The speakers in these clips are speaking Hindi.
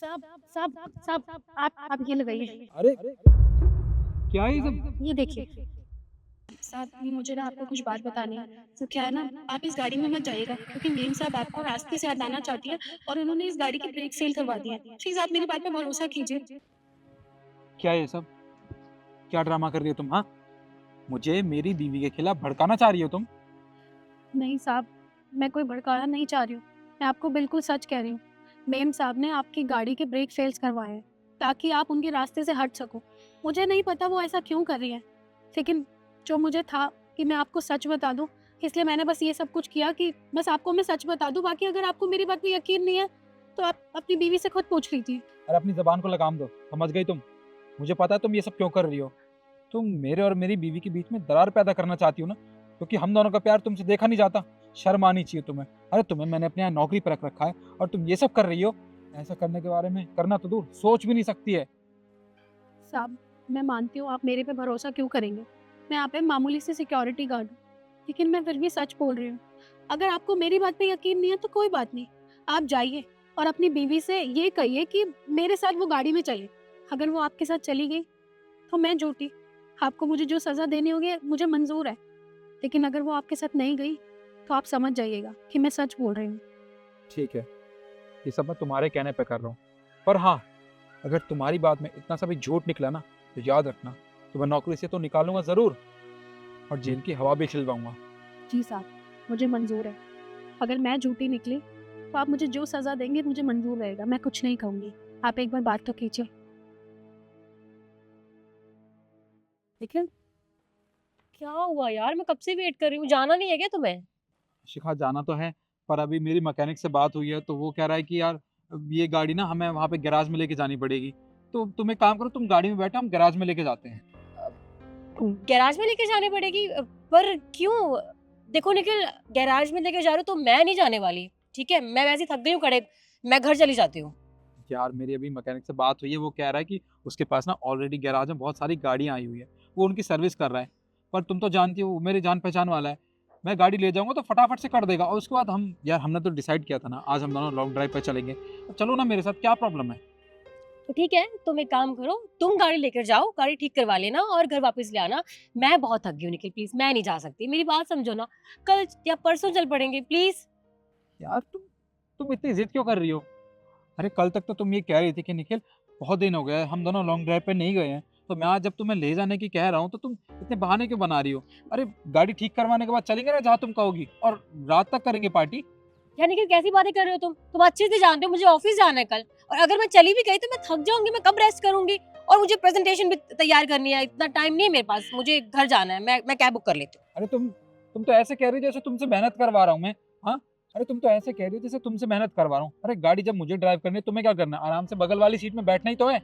साहब साहब साहब आप ये लगाइए। अरे क्या है ये सब? ये देखिए साहब, ये मुझे ना आपको कुछ बात बतानी है। तो क्या है ना, आप इस गाड़ी में मत जाइएगा क्योंकि मेम साहब आपको रास्ते से हटाना चाहती है और उन्होंने इस गाड़ी की ब्रेक फेल करवा दी है। प्लीज आप मेरी बात पे भरोसा कीजिए। क्या है ये सब? क्या ड्रामा कर रही हो तुम? हाँ, मुझे मेरी बीवी के खिलाफ भड़काना चाह रही हो तुम? नहीं साहब, मैं कोई भड़काना नहीं चाह रही हूँ। मैं आपको बिल्कुल सच कह रही हूँ। मेम साहब ने आपकी गाड़ी के ब्रेक फेल्स करवाए हैं ताकि आप उनके रास्ते से हट सको। मुझे नहीं पता वो ऐसा क्यों कर रही है, लेकिन जो मुझे था कि मैं आपको सच बता दूं, इसलिए मैंने बस ये सब कुछ किया कि बस आपको मैं सच बता दूं। बाकी अगर आपको मेरी बात पे यकीन नहीं है तो आप अपनी बीवी से खुद पूछ लीजिए। अरे अपनी जबान को लगाम दो, समझ गई तुम? मुझे पता है तुम ये सब क्यों कर रही हो। तुम मेरे और मेरी बीवी के बीच में दरार पैदा करना चाहती हो ना, क्योंकि हम दोनों का प्यार तुमसे देखा नहीं जाता। शर्म आनी चाहिए तुम्हें। अरे तुम्हें मैंने अपने यहाँ नौकरी पर रख रखा है और तुम ये सब कर रही हो। ऐसा करने के बारे में करना तो दूर, सोच भी नहीं सकती है। साहब, मैं मानती हूँ आप मेरे पे भरोसा क्यों करेंगे। मैं यहाँ पे मामूली सी सिक्योरिटी गार्ड हूँ, लेकिन मैं फिर भी सच बोल रही हूँ। अगर आपको मेरी बात पे यकीन नहीं है तो कोई बात नहीं, आप जाइए और अपनी बीवी से ये कहिए कि मेरे साथ वो गाड़ी में चले। अगर वो आपके साथ चली गई तो मैं झूठी, आपको मुझे जो सज़ा देनी होगी मुझे मंजूर है। लेकिन अगर वो आपके साथ नहीं गई तो आप समझ जाइएगा कि मैं सच बोल रही हूँ। ठीक है, ये सब मैं तुम्हारे कहने पे कर रहा हूँ, पर हाँ, अगर तुम्हारी बात में इतना सा भी झूठ निकला ना, तो याद रखना, तुम्हें नौकरी से तो निकालूंगा जरूर, और जेल की हवा भी खिलवाऊंगा। जी साहब, मुझे मंजूर है। अगर मैं झूठी निकली तो आप मुझे जो सज़ा देंगे मुझे मंजूर रहेगा, मैं कुछ नहीं कहूँगी। आप एक बार बात तो कीजिए। लेकिन क्या हुआ यार, मैं कब से वेट कर रही हूँ, जाना नहीं है क्या तुम्हें? शिखा, जाना तो है, पर अभी मेरी मैकेनिक से बात हुई है तो वो कह रहा है कि यार ये गाड़ी ना हमें वहाँ पे गैराज में लेके जानी पड़ेगी। तो तुम एक काम करो, तुम गाड़ी में बैठो, हम गैराज में लेके जाते हैं। गैराज में लेके जाने पड़ेगी? पर क्यों? देखो निखिल, गैराज में लेके जा रहे हो तो मैं नहीं जाने वाली, ठीक है? मैं वैसे ही थक गई हूँ खड़े, मैं घर चली जाती हूँ। यार मेरी अभी मैकेनिक से बात हुई है, वो कह रहा है कि उसके पास ना ऑलरेडी गैराज में बहुत सारी गाड़ियाँ आई हुई है, वो उनकी सर्विस कर रहा है। पर तुम तो जानती हो वो मेरी जान पहचान वाला है, मैं गाड़ी ले जाऊंगा तो फटाफट से कर देगा। और उसके बाद हम, यार हमने तो डिसाइड किया था ना, आज हम दोनों लॉन्ग ड्राइव पर चलेंगे, तो चलो ना मेरे साथ, क्या प्रॉब्लम है? तो ठीक है, तुम एक काम करो, तुम गाड़ी लेकर जाओ, गाड़ी ठीक करवा लेना और घर वापस ले आना। मैं बहुत थक गई हूँ निखिल, प्लीज मैं नहीं जा सकती, मेरी बात समझो ना। कल या परसों चल पड़ेंगे प्लीज। यार तुम इतनी जिद क्यों कर रही हो? अरे कल तक तो तुम ये कह रही थी कि निखिल बहुत दिन हो गया है, हम दोनों लॉन्ग ड्राइव पे नहीं गए हैं, तो मैं आज जब तुम्हें ले जाने की कह रहा हूँ तो तुम इतने बहाने क्यों बना रही हो? अरे गाड़ी ठीक करवाने के बाद चलेंगे ना जहाँ तुम कहोगी, और रात तक करेंगे पार्टी। यार निखिल, कैसी बातें कर रहे हो तुम अच्छे से जानते हो मुझे ऑफिस जाना है कल, और अगर मैं चली भी गई तो मैं थक जाऊंगी, मैं कब रेस्ट करूंगी? और मुझे प्रेजेंटेशन भी तैयार करनी है, इतना टाइम नहीं है मेरे पास, मुझे घर जाना है, मैं कैब बुक कर लेती हूँ। अरे तुम तो ऐसे कह रही हो जैसे तुमसे मेहनत करवा रहा हूँ मैं। हाँ, अरे तुम तो ऐसे कह रही हो जैसे तुमसे मेहनत करवा रहा हूँ। अरे गाड़ी जब मुझे ड्राइव करनी है, तुम्हें क्या करना है? आराम से बगल वाली सीट में बैठना ही तो है।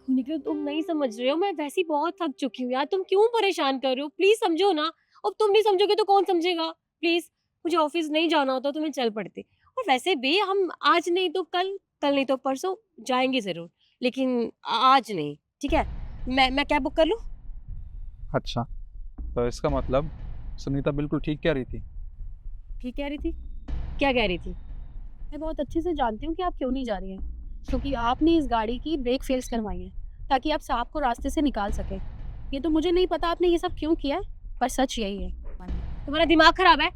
निखिल, तुम नहीं समझ रहे हो, मैं वैसे ही बहुत थक चुकी हूँ यार, तुम क्यों परेशान कर रहे हो? प्लीज समझो ना। अब तुम नहीं समझोगे तो कौन समझेगा? प्लीज, मुझे ऑफिस नहीं जाना होता तो मैं चल पड़ती। और वैसे भी हम आज नहीं तो कल, कल नहीं तो परसों जाएंगे जरूर, लेकिन आज नहीं, ठीक है? मैं कैब बुक कर लूँ? अच्छा, तो इसका मतलब सुनीता बिल्कुल ठीक कह रही थी। ठीक कह रही थी। क्या कह रही थी? मैं बहुत अच्छे से जानती हूँ कि आप क्यों नहीं जा रही हैं, क्योंकि आपने इस गाड़ी की ब्रेक फेल्स करवाई हैं ताकि आप साहब को रास्ते से निकाल सकें। ये तो मुझे नहीं पता आपने ये सब क्यों किया है, पर सच यही है। तुम्हारा दिमाग खराब है?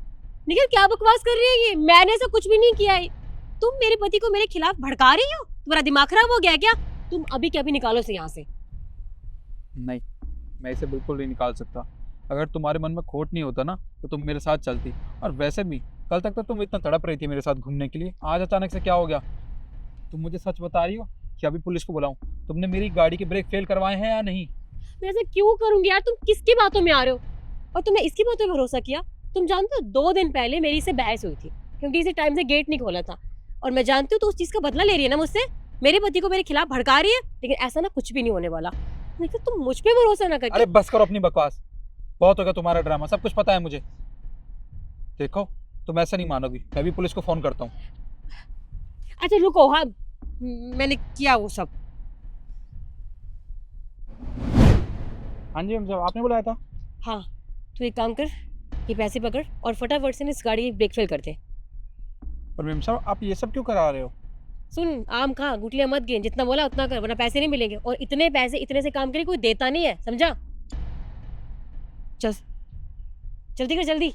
निखिल, क्या बकवास कर रही है ये? मैंने ऐसा कुछ भी नहीं किया है। तुम मेरे पति को मेरे खिलाफ भड़का रही हो? तुम्हारा दिमाग खराब हो गया है क्या? तुम अभी के अभी निकालो से यहाँ से। नहीं, मैं इसे बिल्कुल नहीं निकाल सकता। अगर तुम्हारे मन में खोट नहीं होता ना, तो तुम मेरे साथ चलती। और वैसे भी कल तक तो तुम इतना तड़प रही थी मेरे साथ घूमने के लिए, आज अचानक से क्या हो गया? तुम मुझे सच बता रही हो कि अभी पुलिस को बुलाऊं? तुमने मेरी गाड़ी के ब्रेक फेल करवाए हैं या नहीं? मैं ऐसा क्यों करूंगी यार? तुम किसकी बातों में आ रहे हो? और तुमने इसकी बातों पे भरोसा किया? तुम जानते हो 2 दिन पहले मेरी से बहस हुई थी क्योंकि इसी टाइम से गेट नहीं खोला था, और मैं जानती हूँ तो उस चीज का बदला ले रही है ना मुझसे। मेरे पति को मेरे खिलाफ भड़का रही है, लेकिन ऐसा ना कुछ भी नहीं होने वाला। लेकिन तुम मुझ पे भरोसा ना करके। अरे बस करो अपनी बकवास, बहुत हो गया तुम्हारा ड्रामा, सब कुछ पता है मुझे। देखो, तुम ऐसा नहीं मानोगी, मैं भी पुलिस को फोन करता हूँ। अच्छा रुको, हाँ मैंने किया वो सब। हाँ जी, हम जब आपने बुलाया था। हाँ, तू एक काम कर, ये पैसे पकड़ और फटाफट से ना इस गाड़ी की ब्रेक फेल कर दे। पर मेम साहब, आप ये सब क्यों करा रहे हो? सुन, आम खा, गुठलियां मत गिन, जितना बोला उतना कर, वरना पैसे नहीं मिलेंगे। और इतने पैसे इतने से काम के लिए कोई देता नहीं है, समझा? चल, जल्दी कर, जल्दी।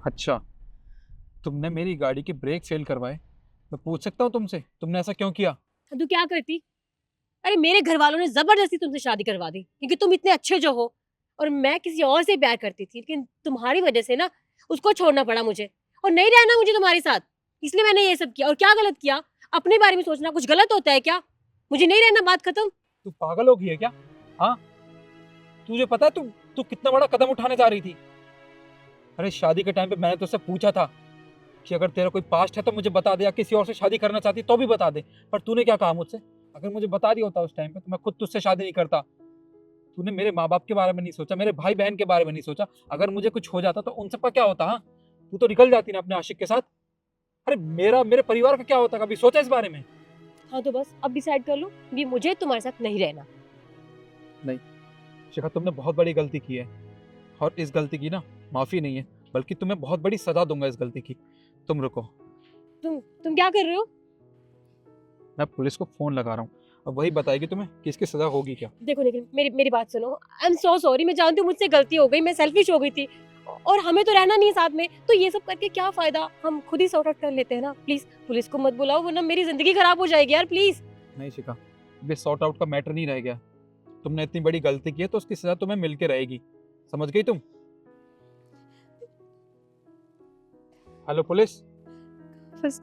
अच्छा, तुमने मेरी गाड़ी के ब्रेक फेल करवाए। मैं पूछ सकता हूँ तुमसे, तुमने ऐसा क्यों किया? तू क्या करती? अरे मेरे घर वालों ने जबरदस्ती तुमसे शादी करवा दी, क्योंकि तुम इतने अच्छे जो हो। और मैं किसी और से प्यार करती थी, लेकिन तुम्हारी वजह से ना उसको छोड़ना पड़ा मुझे, और नहीं रहना मुझे तुम्हारे साथ। इसलिए मैंने ये सब किया। और क्या गलत किया? अपने बारे में सोचना कुछ गलत होता है क्या? मुझे नहीं रहना, बात खत्म। तू पागल हो गई है क्या? हाँ, तुझे पता है तू कितना बड़ा कदम उठाने जा रही थी? अरे शादी के टाइम पे मैंने तुझसे पूछा था कि अगर तेरा कोई पास्ट है तो मुझे बता दे, या किसी और से शादी करना चाहती तो भी बता दे। पर तूने क्या कहा मुझसे? अगर मुझे बता दिया होता उस टाइम पे तो मैं खुद तुझसे शादी नहीं करता। तूने मेरे माँ बाप के बारे में नहीं सोचा, मेरे भाई बहन के बारे में नहीं सोचा। अगर मुझे कुछ हो जाता तो उन सबका क्या होता? हाँ, तू तो निकल जाती ना अपने आशिक के साथ। अरे मेरे परिवार का क्या होता? कभी सोचा इस बारे में? हाँ तो बस अब डिसाइड कर लो कि मुझे तुम्हारे साथ नहीं रहना। नहीं शिखा, तुमने बहुत बड़ी गलती की है, और इस गलती की ना माफी नहीं है, बल्कि तुम्हें बहुत बड़ी सजा दूंगा इस गलती की। तुम रुको, तुम क्या कर रहे हो? मैं पुलिस को फोन लगा रहा हूँ, अब वही बताएगी तुम्हें कि इसकी सजा होगी क्या। देखो लेकिन मेरी मेरी बात सुनो। आई एम सो सॉरी, मैं जानती हूँ मुझसे गलती हो गई, मैं सेल्फिश हो गई थी, और हमें तो रहना नहीं है साथ में, तो ये सब करके क्या फायदा? हम खुद ही सॉर्ट आउट कर लेते हैं ना। प्लीज पुलिस को मत बुलाओ, वरना मेरी जिंदगी खराब हो जाएगी यार, प्लीज। नहीं शिखा, ये सॉर्ट आउट का मैटर नहीं रह गया। तुमने इतनी बड़ी गलती की है तो उसकी सजा तुम्हें मिल के रहेगी, समझ गई तुम? Hello police. बस